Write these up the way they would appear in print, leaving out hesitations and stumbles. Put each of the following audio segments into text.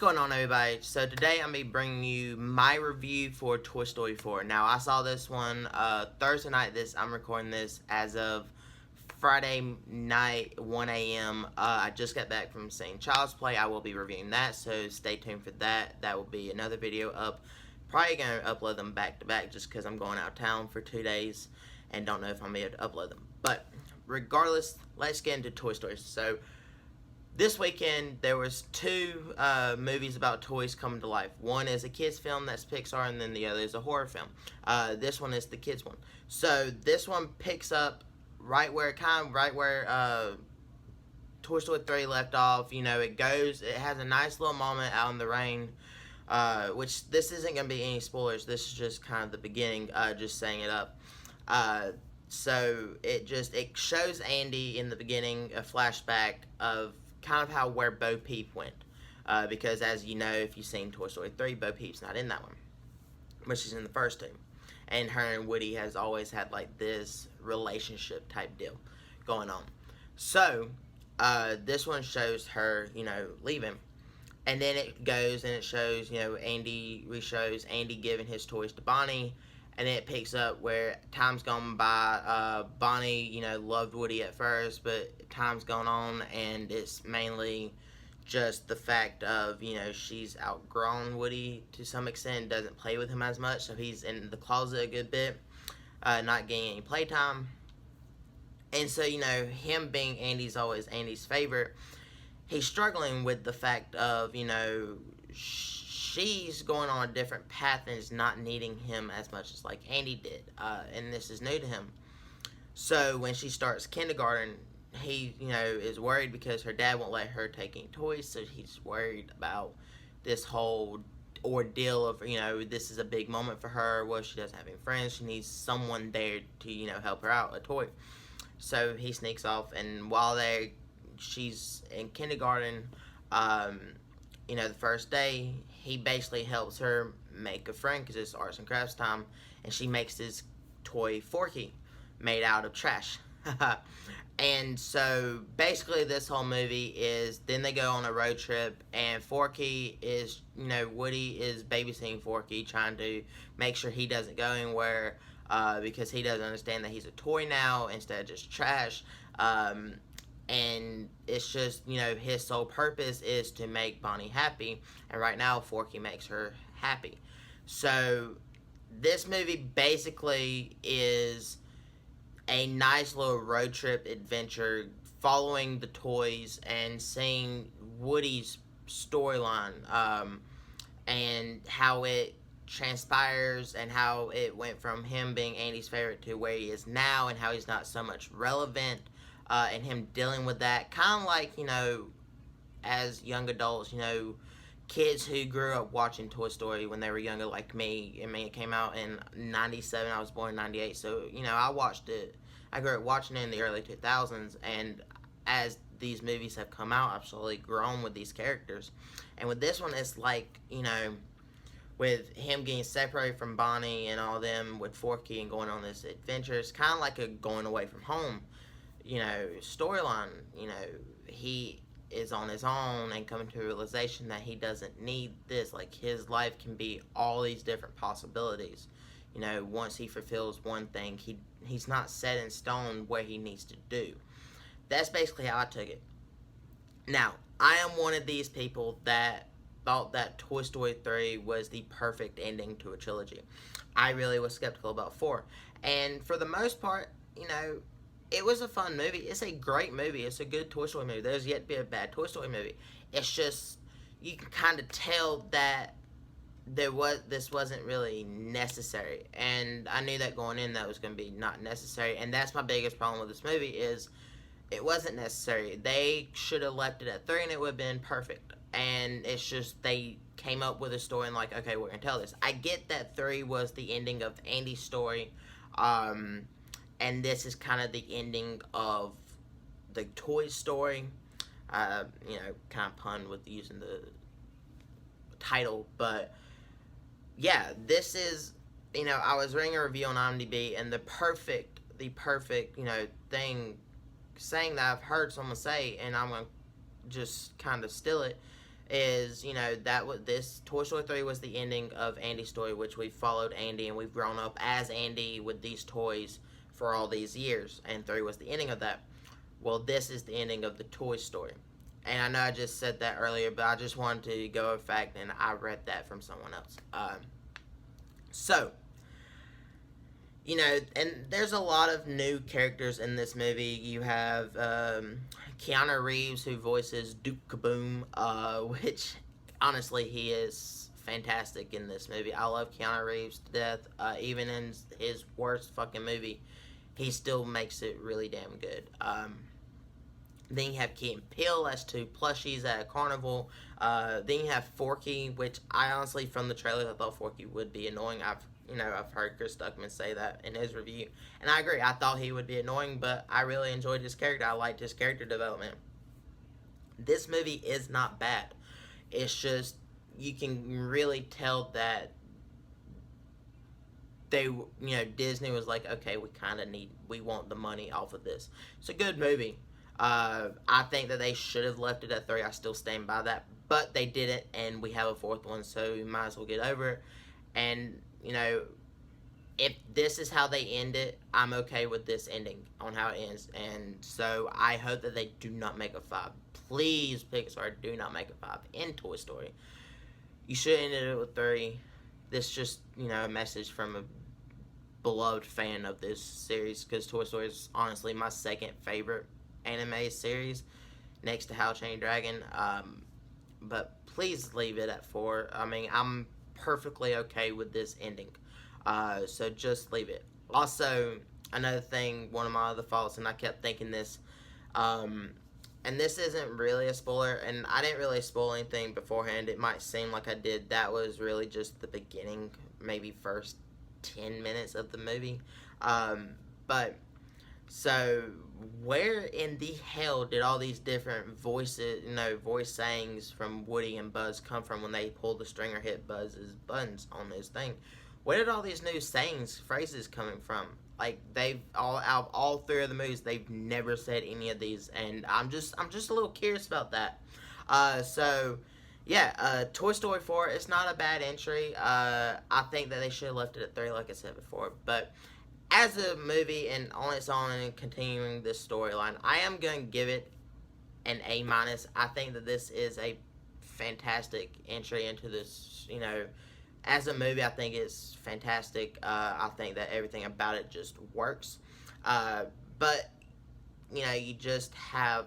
going on, everybody? So today I'm going to be bringing you my review for Toy Story 4. Now, I saw this one Thursday night. I'm recording this as of Friday night, 1 a.m. I just got back from seeing Child's Play. I will be reviewing that, so stay tuned for that. That will be another video up. Probably going to upload them back to back just because I'm going out of town for 2 days and don't know if I'm going to be able to upload them. But regardless, let's get into Toy Story. So this weekend, there was two movies about toys coming to life. One is a kids film, that's Pixar, and then the other is a horror film. This one is the kids one. So this one picks up right where Toy Story 3 left off. You know, it has a nice little moment out in the rain, which this isn't going to be any spoilers. This is just kind of the beginning, just saying it up. So it shows Andy in the beginning, a flashback of kind of where Bo Peep went, because as you know, if you've seen Toy Story 3, Bo Peep's not in that one, which is in the first two, and her and Woody has always had like this relationship type deal going on. So this one shows her, you know, leaving, and then it goes and it shows, you know, shows Andy giving his toys to Bonnie. And then it picks up where time's gone by. Bonnie, you know, loved Woody at first, but time's gone on, and it's mainly just the fact of, you know, she's outgrown Woody to some extent, doesn't play with him as much, so he's in the closet a good bit, not getting any playtime. And so, you know, him being always Andy's favorite, he's struggling with the fact of, you know, she's going on a different path and is not needing him as much as like Andy did, and this is new to him. So when she starts kindergarten, he, you know, is worried because her dad won't let her take any toys, so he's worried about this whole ordeal of, you know, this is a big moment for her. Well, she doesn't have any friends, she needs someone there to, you know, help her out, a toy. So he sneaks off, and while she's in kindergarten, you know, the first day, he basically helps her make a friend because it's arts and crafts time, and she makes this toy Forky made out of trash. And so basically this whole movie is, then they go on a road trip, and Forky is, you know, Woody is babysitting Forky, trying to make sure he doesn't go anywhere, because he doesn't understand that he's a toy now instead of just trash. And it's just, you know, his sole purpose is to make Bonnie happy, and right now Forky makes her happy. So this movie basically is a nice little road trip adventure following the toys and seeing Woody's storyline, and how it transpires and how it went from him being Andy's favorite to where he is now, and how he's not so much relevant. And him dealing with that, kind of like, you know, as young adults, you know, kids who grew up watching Toy Story when they were younger, like me. I mean, it came out in 97, I was born in 98, so, you know, I grew up watching it in the early 2000s, and as these movies have come out, I've slowly grown with these characters. And with this one, it's like, you know, with him getting separated from Bonnie and all them, with Forky and going on this adventure, it's kind of like a going away from home, you know, storyline. You know, he is on his own and coming to a realization that he doesn't need this. Like, his life can be all these different possibilities. You know, once he fulfills one thing, he's not set in stone where he needs to do. That's basically how I took it. Now, I am one of these people that thought that Toy Story 3 was the perfect ending to a trilogy. I really was skeptical about 4. And for the most part, you know, it was a fun movie. It's a great movie. It's a good Toy Story movie. There's yet to be a bad Toy Story movie. It's just, you can kind of tell that this wasn't really necessary. And I knew that going in that was going to be not necessary. And that's my biggest problem with this movie, is it wasn't necessary. They should have left it at 3 and it would have been perfect. And it's just, they came up with a story and like, okay, we're going to tell this. I get that 3 was the ending of Andy's story. And this is kind of the ending of the toy story. You know, kind of pun with using the title. But, yeah, this is, you know, I was reading a review on IMDb, and the perfect, you know, thing, saying that I've heard someone say, and I'm going to just kind of steal it, is, this Toy Story 3 was the ending of Andy's story, which we followed Andy and we've grown up as Andy with these toys for all these years, and 3 was the ending of that. Well, this is the ending of the Toy Story. And I know I just said that earlier, but I just wanted to go over fact, and I read that from someone else. So, and there's a lot of new characters in this movie. You have Keanu Reeves, who voices Duke Kaboom, which, honestly, he is fantastic in this movie. I love Keanu Reeves to death. Even in his worst fucking movie, he still makes it really damn good. Then you have Key and Peele, that's 2 plushies at a carnival. Then you have Forky, which I honestly, from the trailer, I thought Forky would be annoying. I've heard Chris Stuckman say that in his review, and I agree. I thought he would be annoying, but I really enjoyed his character. I liked his character development. This movie is not bad. It's just, you can really tell that they, Disney was like, okay, we want the money off of this. It's a good movie. I think that they should have left it at 3. I still stand by that, but they didn't, and we have a 4th one, so we might as well get over it. And if this is how they end it, I'm okay with this ending on how it ends. And so I hope that they do not make a 5. Please, Pixar, do not make a 5 in Toy Story. You should have ended it with 3. This just, a message from a beloved fan of this series, because Toy Story is honestly my 2nd favorite anime series, next to How to Train Your Dragon. But please leave it at 4. I mean, I'm perfectly okay with this ending. So just leave it. Also, another thing, one of my other faults, and I kept thinking this, and this isn't really a spoiler, and I didn't really spoil anything beforehand. It might seem like I did. That was really just the beginning, maybe first 10 minutes of the movie. But so where in the hell did all these different voices, voice sayings from Woody and Buzz come from when they pulled the string or hit Buzz's buttons on this thing? Where did all these new sayings, phrases coming from? Like, they've out of all 3 of the movies, they've never said any of these, and I'm just a little curious about that. So yeah, Toy Story 4, it's not a bad entry. I think that they should have left it at 3, like I said before. But as a movie and on its own and continuing this storyline, I am going to give it an A-. I think that this is a fantastic entry into this, as a movie. I think it's fantastic. I think that everything about it just works. But, you just have,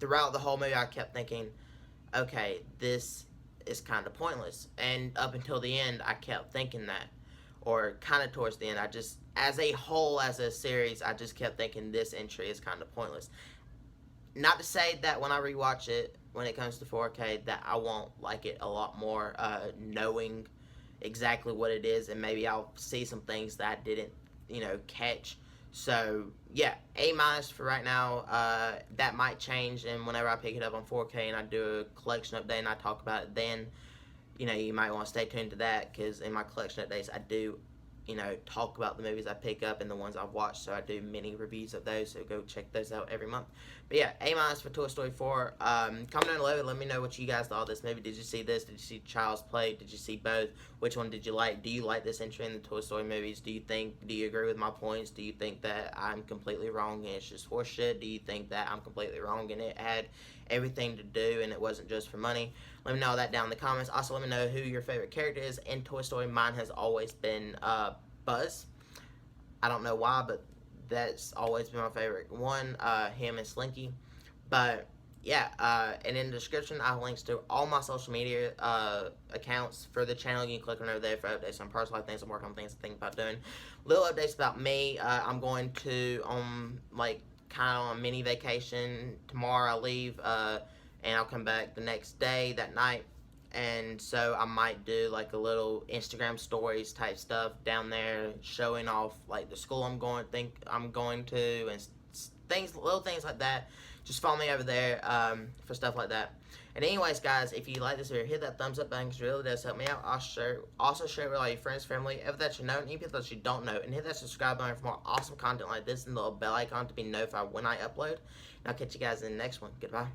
throughout the whole movie, I kept thinking, okay, this is kind of pointless. And up until the end, I kept thinking that. Or kind of towards the end, I just, as a whole, as a series, I just kept thinking this entry is kind of pointless. Not to say that when I rewatch it, when it comes to 4K, that I won't like it a lot more, knowing exactly what it is, and maybe I'll see some things that I didn't, catch. So, yeah, A- for right now. That might change, and whenever I pick it up on 4K and I do a collection update and I talk about it then, you might want to stay tuned to that, because in my collection updates, I do, talk about the movies I pick up and the ones I've watched, so I do mini reviews of those, so go check those out every month. But yeah, A- for Toy Story 4. Comment down below, let me know what you guys thought of this movie. Did you see this? Did you see Child's Play? Did you see both? Which one did you like? Do you like this entry in the Toy Story movies? Do you agree with my points? Do you think that I'm completely wrong and it's just horseshit? Do you think that I'm completely wrong and it had everything to do and it wasn't just for money? Let me know that down in the comments. Also, let me know who your favorite character is in Toy Story. Mine has always been Buzz. I don't know why, but that's always been my favorite one, him and Slinky. But yeah, and in the description I have links to all my social media accounts for the channel. You can click on over there for updates on personal life, things I'm working on, things I'm thinking about doing. Little updates about me. I'm going to kind of on a mini vacation. Tomorrow I leave, and I'll come back the next day, that night. And so I might do like a little Instagram stories type stuff down there, showing off like the school I'm going to, and little things like that. Just follow me over there for stuff like that. And anyways, guys, if you like this video, hit that thumbs up button, because it really does help me out. Also share it with all your friends, family, everything that you know, and even people that you don't know. And hit that subscribe button for more awesome content like this, and the little bell icon to be notified when I upload. And I'll catch you guys in the next one. Goodbye.